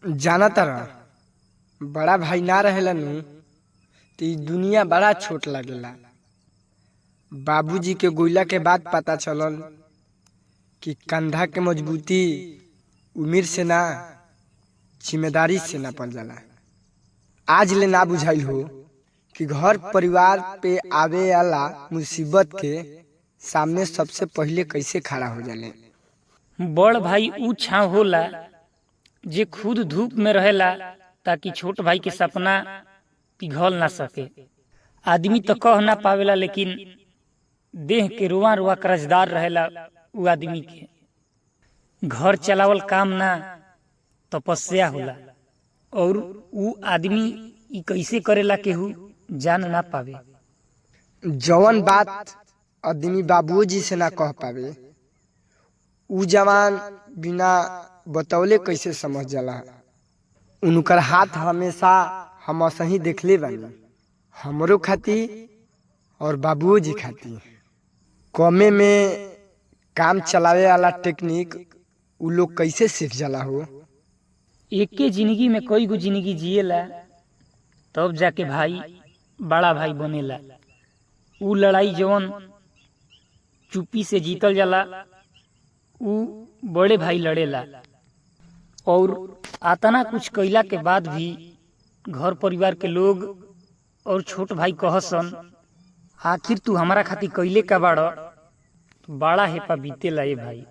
जाना तारा बड़ा भाई ना रहेला नु तो ई दुनिया बड़ा छोट लगेला। बाबूजी के गोइला के बाद पता चलल कि कंधा के मजबूती उम्र से ना जिम्मेदारी से नापल जाला। आज ले ना बुझाइल हो कि घर परिवार पे आवे वाला मुसीबत के सामने सबसे पहले कैसे खड़ा हो जाले। बड़ भाई ऊ छाव होला जे खुद धूप में रहेला ताकि छोट भाई के सपना पिघल ना सके। आदमी तो कह ना पावेला लेकिन देह के रुआ रुआ कर्जदार रहेला ऊ आदमी के। घर चलावल काम ना तपस्या होला और ऊ आदमी ई कैसे करेला केहू जान ना पावे। जवन बात आदमी बाबूजी से ना कह पावे ऊ जवान बिना बतौले कैसे समझ जाला। उनकर हाथ हमेशा हम सही देखले बानी, हमरो खाती और बाबूजी खाती। कमे में काम चलावे वाला टेक्निक ऊ लोग कैसे सीख जाला हो। एके जिंदगी में कई गो जिंदगी जिएला तब जाके भाई बड़ा भाई बनेला। ऊ लड़ाई जवन चुप्पी से जीतल जाला ऊ बड़े भाई लड़ेला। और आतना कुछ कइला के बाद भी घर परिवार के लोग और छोट भाई कहसन आखिर तू हमारा खातिर कइले का बाड़। बड़ा हेपा बीतेला ए भाई।